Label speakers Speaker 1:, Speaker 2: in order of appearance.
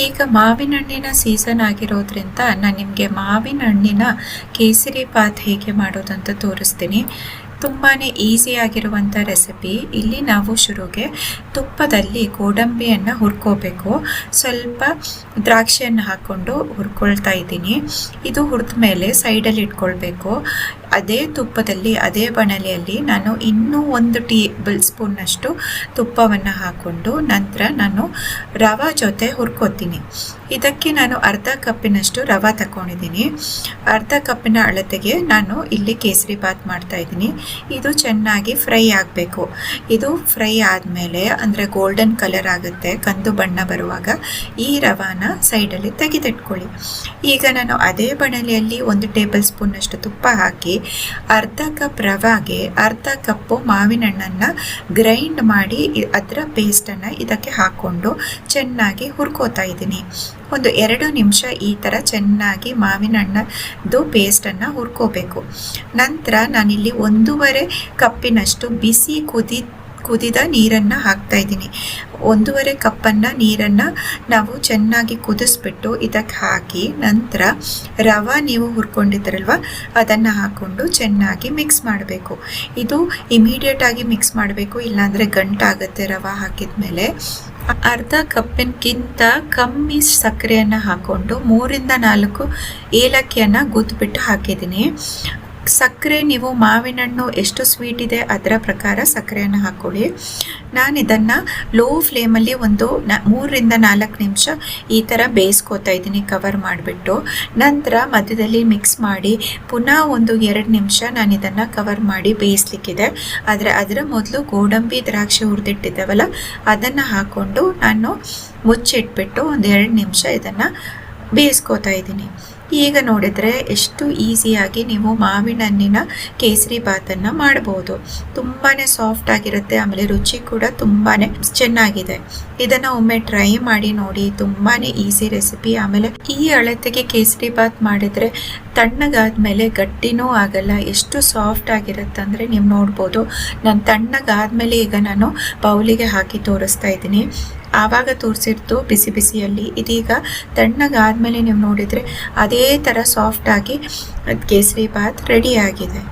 Speaker 1: ಈಗ ಮಾವಿನ ಹಣ್ಣಿನ ಸೀಸನ್ ಆಗಿರೋದ್ರಿಂದ ನಾನು ನಿಮಗೆ ಮಾವಿನ ಹಣ್ಣಿನ ಕೇಸರಿ ಬಾತ್ ಹೇಗೆ ಮಾಡೋದಂತ ತೋರಿಸ್ತೀನಿ. ತುಂಬಾ ಈಸಿಯಾಗಿರುವಂಥ ರೆಸಿಪಿ. ಇಲ್ಲಿ ನಾವು ಶುರುಗೆ ತುಪ್ಪದಲ್ಲಿ ಗೋಡಂಬಿಯನ್ನು ಹುರ್ಕೋಬೇಕು. ಸ್ವಲ್ಪ ದ್ರಾಕ್ಷಿಯನ್ನು ಹಾಕ್ಕೊಂಡು ಹುರ್ಕೊಳ್ತಾ ಇದ್ದೀನಿ. ಇದು ಹುರಿದ ಮೇಲೆ ಸೈಡಲ್ಲಿ ಇಟ್ಕೊಳ್ಬೇಕು. ಅದೇ ತುಪ್ಪದಲ್ಲಿ ಅದೇ ಬಾಣಲೆಯಲ್ಲಿ ನಾನು ಇನ್ನೂ 1 ಟೇಬಲ್ ಸ್ಪೂನ್ನಷ್ಟು ತುಪ್ಪವನ್ನು ಹಾಕ್ಕೊಂಡು ನಂತರ ನಾನು ರವೆ ಜೊತೆ ಹುರ್ಕೋತೀನಿ. ಇದಕ್ಕೆ ನಾನು ಅರ್ಧ ಕಪ್ಪಿನಷ್ಟು ರವೆ ತಗೊಂಡಿದ್ದೀನಿ. ಅರ್ಧ ಕಪ್ಪಿನ ಅಳತೆಗೆ ನಾನು ಇಲ್ಲಿ ಕೇಸರಿ ಬಾತ್ ಮಾಡ್ತಾ ಇದ್ದೀನಿ. ಇದು ಚೆನ್ನಾಗಿ ಫ್ರೈ ಆಗಬೇಕು. ಇದು ಫ್ರೈ ಆದಮೇಲೆ ಅಂದರೆ ಗೋಲ್ಡನ್ ಕಲರ್ ಆಗುತ್ತೆ, ಕಂದು ಬಣ್ಣ ಬರುವಾಗ ಈ ರವಾನ ಸೈಡಲ್ಲಿ ತೆಗೆದಿಟ್ಕೊಳ್ಳಿ. ಈಗ ನಾನು ಅದೇ ಬಾಣಲೆಯಲ್ಲಿ 1 ಟೇಬಲ್ ಸ್ಪೂನ್ನಷ್ಟು ತುಪ್ಪ ಹಾಕಿ ಅರ್ಧ ಕಪ್ ರವೆಗೆ ಅರ್ಧ ಕಪ್ಪು ಮಾವಿನ ಹಣ್ಣನ್ನು ಗ್ರೈಂಡ್ ಮಾಡಿ ಅದರ ಪೇಸ್ಟನ್ನು ಇದಕ್ಕೆ ಹಾಕ್ಕೊಂಡು ಚೆನ್ನಾಗಿ ಹುರ್ಕೋತಾ ಇದ್ದೀನಿ. ಒಂದು 2 ನಿಮಿಷ ಈ ಥರ ಚೆನ್ನಾಗಿ ಮಾವಿನ ಹಣ್ಣದು ಪೇಸ್ಟನ್ನು ಹುರ್ಕೋಬೇಕು. ನಂತರ ನಾನಿಲ್ಲಿ 1.5 ಕಪ್ಪಿನಷ್ಟು ಬಿಸಿ ಕುದಿದ ನೀರನ್ನು ಹಾಕ್ತಾ ಇದ್ದೀನಿ. 1.5 ಕಪ್ಪನ್ನು ನೀರನ್ನು ನಾವು ಚೆನ್ನಾಗಿ ಕುದಿಸ್ಬಿಟ್ಟು ಇದಕ್ಕೆ ಹಾಕಿ ನಂತರ ರವೆ ನೀವು ಹುರ್ಕೊಂಡಿದ್ರಲ್ವ ಅದನ್ನು ಹಾಕ್ಕೊಂಡು ಚೆನ್ನಾಗಿ ಮಿಕ್ಸ್ ಮಾಡಬೇಕು. ಇದು ಇಮಿಡಿಯೇಟಾಗಿ ಮಿಕ್ಸ್ ಮಾಡಬೇಕು, ಇಲ್ಲಾಂದರೆ ಗಂಟಾಗುತ್ತೆ ರವೆ ಹಾಕಿದ ಮೇಲೆ. ಅರ್ಧ ಕಪ್ಪಿನಕ್ಕಿಂತ ಕಮ್ಮಿ ಸಕ್ಕರೆಯನ್ನು ಹಾಕ್ಕೊಂಡು 3-4 ಏಲಕ್ಕಿಯನ್ನು ಗುದ್ದುಬಿಟ್ಟು ಹಾಕಿದ್ದೀನಿ. ಸಕ್ಕರೆ ನೀವು ಮಾವಿನ ಹಣ್ಣು ಎಷ್ಟು ಸ್ವೀಟ್ ಇದೆ ಅದರ ಪ್ರಕಾರ ಸಕ್ಕರೆಯನ್ನು ಹಾಕ್ಕೊಳ್ಳಿ. ನಾನು ಇದನ್ನು ಲೋ ಫ್ಲೇಮಲ್ಲಿ 3-4 ನಿಮಿಷ ಈ ಥರ ಬೇಯಿಸ್ಕೋತಾ ಇದ್ದೀನಿ ಕವರ್ ಮಾಡಿಬಿಟ್ಟು. ನಂತರ ಮಧ್ಯದಲ್ಲಿ ಮಿಕ್ಸ್ ಮಾಡಿ ಪುನಃ 1-2 ನಿಮಿಷ ನಾನು ಇದನ್ನು ಕವರ್ ಮಾಡಿ ಬೇಯಿಸ್ಲಿಕ್ಕಿದೆ. ಆದರೆ ಅದರ ಮೊದಲು ಗೋಡಂಬಿ ದ್ರಾಕ್ಷಿ ಹುರಿದಿಟ್ಟಿದ್ದಾವಲ್ಲ ಅದನ್ನು ಹಾಕ್ಕೊಂಡು ನಾನು ಮುಚ್ಚಿಟ್ಬಿಟ್ಟು 1-2 ನಿಮಿಷ ಇದನ್ನು ಬೇಯಿಸ್ಕೋತಾ ಇದ್ದೀನಿ. ಈಗ ನೋಡಿದರೆ ಎಷ್ಟು ಈಸಿಯಾಗಿ ನೀವು ಮಾವಿನ ಹಣ್ಣಿನ ಕೇಸರಿ ಬಾತನ್ನು ಮಾಡ್ಬೋದು. ತುಂಬಾ ಸಾಫ್ಟ್ ಆಗಿರುತ್ತೆ, ಆಮೇಲೆ ರುಚಿ ಕೂಡ ತುಂಬಾ ಚೆನ್ನಾಗಿದೆ. ಇದನ್ನು ಒಮ್ಮೆ ಟ್ರೈ ಮಾಡಿ ನೋಡಿ, ತುಂಬಾ ಈಸಿ ರೆಸಿಪಿ. ಆಮೇಲೆ ಈ ಅಳತೆಗೆ ಕೇಸರಿ ಬಾತ್ ಮಾಡಿದರೆ ತಣ್ಣಗಾದ್ಮೇಲೆ ಗಟ್ಟಿನೂ ಆಗಲ್ಲ, ಎಷ್ಟು ಸಾಫ್ಟ್ ಆಗಿರುತ್ತೆ ಅಂದರೆ ನೀವು ನೋಡ್ಬೋದು. ನಾನು ತಣ್ಣಗಾದ್ಮೇಲೆ ಈಗ ನಾನು ಬೌಲಿಗೆ ಹಾಕಿ ತೋರಿಸ್ತಾ ಇದ್ದೀನಿ. ಆವಾಗ ತೋರಿಸಿರ್ತು ಬಿಸಿ ಬಿಸಿಯಲ್ಲಿ, ಇದೀಗ ತಣ್ಣಗಾದ್ಮೇಲೆ ನೀವು ನೋಡಿದರೆ ಅದೇ ಥರ ಸಾಫ್ಟಾಗಿ ಕೇಸರಿ ಬಾತ್ ರೆಡಿಯಾಗಿದೆ.